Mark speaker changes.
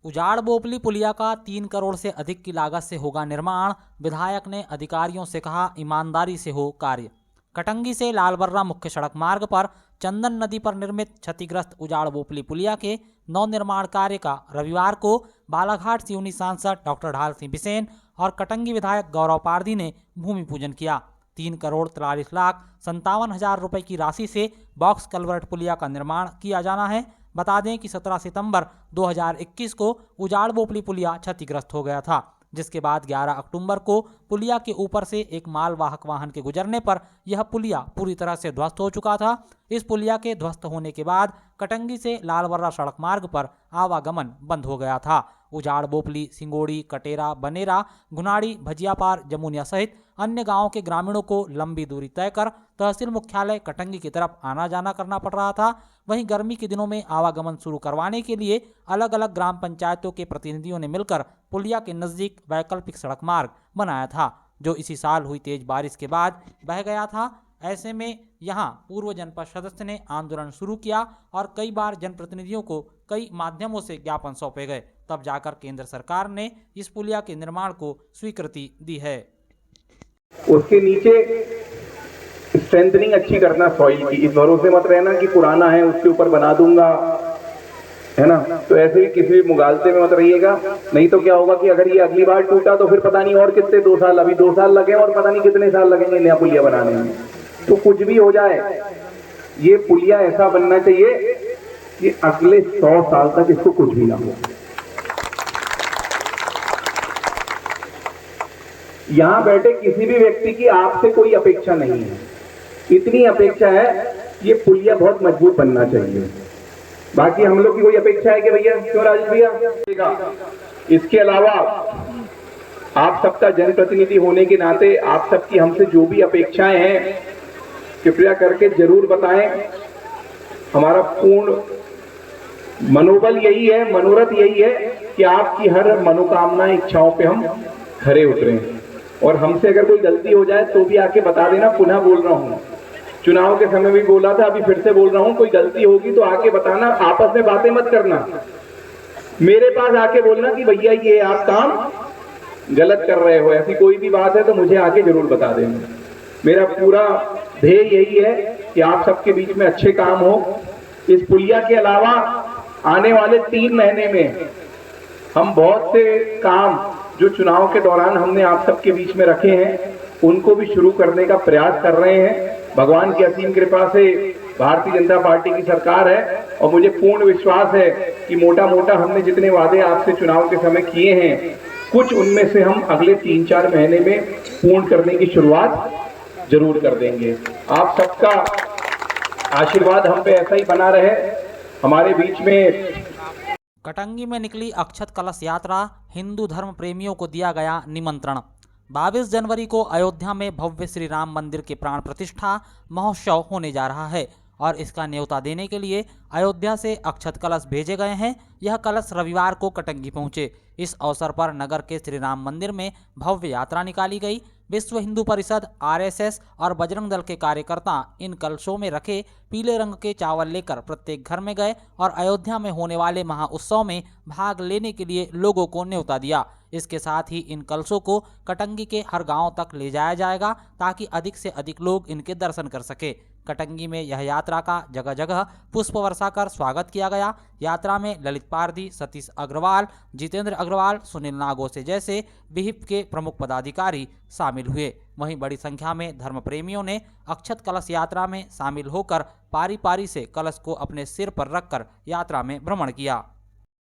Speaker 1: उजाड़ बोपली पुलिया का 3 करोड़ से अधिक की लागत से होगा निर्माण। विधायक ने अधिकारियों से कहा, ईमानदारी से हो कार्य। कटंगी से लालबर्रा मुख्य सड़क मार्ग पर चंदन नदी पर निर्मित क्षतिग्रस्त उजाड़ बोपली पुलिया के नवनिर्माण कार्य का रविवार को बालाघाट सिवनी सांसद डॉक्टर ढाल सिंह बिसेन और कटंगी विधायक गौरव पारदी ने भूमि पूजन किया। 3 करोड़ 43,57,000 रुपए की राशि से बॉक्स कलवर्ट पुलिया का निर्माण किया जाना है। बता दें कि 17 सितंबर 2021 को उजाड़ बोपली पुलिया क्षतिग्रस्त हो गया था, जिसके बाद 11 अक्टूबर को पुलिया के ऊपर से एक मालवाहक वाहन के गुजरने पर यह पुलिया पूरी तरह से ध्वस्त हो चुका था। इस पुलिया के ध्वस्त होने के बाद कटंगी से लालबर्रा सड़क मार्ग पर आवागमन बंद हो गया था। उजाड़ बोपली, सिंगोड़ी, कटेरा, बनेरा, गुनाड़ी, भजियापार, जमुनिया सहित अन्य गांवों के ग्रामीणों को लंबी दूरी तय कर तहसील मुख्यालय कटंगी की तरफ आना जाना करना पड़ रहा था। वहीं गर्मी के दिनों में आवागमन शुरू करवाने के लिए अलग अलग ग्राम पंचायतों के प्रतिनिधियों ने मिलकर पुलिया के नजदीक वैकल्पिक सड़क मार्ग बनाया था, जो इसी साल हुई तेज बारिश के बाद बह गया था। ऐसे में यहां पूर्व जनपद सदस्य ने आंदोलन शुरू किया और कई बार जनप्रतिनिधियों को कई माध्यमों से ज्ञापन सौंपे गए, तब जाकर केंद्र सरकार ने इस पुलिया के निर्माण को स्वीकृति दी है।
Speaker 2: उसके नीचे स्ट्रेंथनिंग अच्छी करना सॉइल की, इस भरोसे मत रहना कि पुराना है उसके ऊपर बना दूंगा, है ना। तो ऐसे ही किसी भी मुगालते में मत रहिएगा, नहीं तो क्या होगा कि अगर ये अगली बार टूटा तो फिर पता नहीं और कितने 2 साल, अभी 2 साल लगे और पता नहीं कितने साल लगेंगे नया पुलिया बनाने में। तो कुछ भी हो जाए, ये पुलिया ऐसा बनना चाहिए कि अगले 100 साल तक इसको कुछ भी ना हो। यहां बैठे किसी भी व्यक्ति की आपसे कोई अपेक्षा नहीं है, इतनी अपेक्षा है ये पुलिया बहुत मजबूत बनना चाहिए। बाकी हम लोग की कोई अपेक्षा है कि भैया, क्यों राजेश भैया? इसके अलावा आप सबका जनप्रतिनिधि होने के नाते आप सबकी हमसे जो भी अपेक्षाएं हैं कृपया करके जरूर बताएं। हमारा पूर्ण मनोबल यही है, मनोरथ यही है कि आपकी हर मनोकामना इच्छाओं पे हम खरे उतरें। और हमसे अगर कोई गलती हो जाए तो भी आके बता देना। पुनः बोल रहा हूं, चुनाव के समय भी बोला था, अभी फिर से बोल रहा हूं, कोई गलती होगी तो आके बताना। आपस में बातें मत करना, मेरे पास आके बोलना कि भैया ये आप काम गलत कर रहे हो। ऐसी कोई भी बात है तो मुझे आके जरूर बता देना। मेरा पूरा ध्येय यही है कि आप सबके बीच में अच्छे काम हो। इस पुलिया के अलावा आने वाले 3 महीने में हम बहुत से काम जो चुनाव के दौरान हमने आप सबके बीच में रखे हैं उनको भी शुरू करने का प्रयास कर रहे हैं। भगवान की असीम कृपा से भारतीय जनता पार्टी की सरकार है और मुझे पूर्ण विश्वास है कि मोटा मोटा हमने जितने वादे आपसे चुनाव के समय किए हैं, कुछ उनमें से हम अगले 3-4 महीने में पूर्ण करने की शुरुआत जरूर कर देंगे। आप सबका आशीर्वाद हम पे ऐसा ही बना रहे। हमारे बीच में
Speaker 1: कटंगी में निकली अक्षत कलश यात्रा, हिंदू धर्म प्रेमियों को दिया गया निमंत्रण। 22 जनवरी को अयोध्या में भव्य श्री राम मंदिर के प्राण प्रतिष्ठा महोत्सव होने जा रहा है और इसका न्योता देने के लिए अयोध्या से अक्षत कलश भेजे गए हैं। यह कलश रविवार को कटंगी पहुंचे। इस अवसर पर नगर के श्री राम मंदिर में भव्य यात्रा निकाली गई। विश्व हिंदू परिषद, आरएसएस और बजरंग दल के कार्यकर्ता इन कलशों में रखे पीले रंग के चावल लेकर प्रत्येक घर में गए और अयोध्या में होने वाले महाउत्सव में भाग लेने के लिए लोगों को न्योता दिया। इसके साथ ही इन कलशों को कटंगी के हर गांव तक ले जाया जाएगा ताकि अधिक से अधिक लोग इनके दर्शन कर सके। कटंगी में यह यात्रा का जगह जगह पुष्प वर्षा कर स्वागत किया गया। यात्रा में ललित पारदी, सतीश अग्रवाल, जितेंद्र अग्रवाल, सुनील नागोसे जैसे विहिप के प्रमुख पदाधिकारी शामिल हुए। वहीं बड़ी संख्या में धर्म प्रेमियों ने अक्षत कलश यात्रा में शामिल होकर पारी पारी से कलश को अपने सिर पर रखकर यात्रा में भ्रमण किया।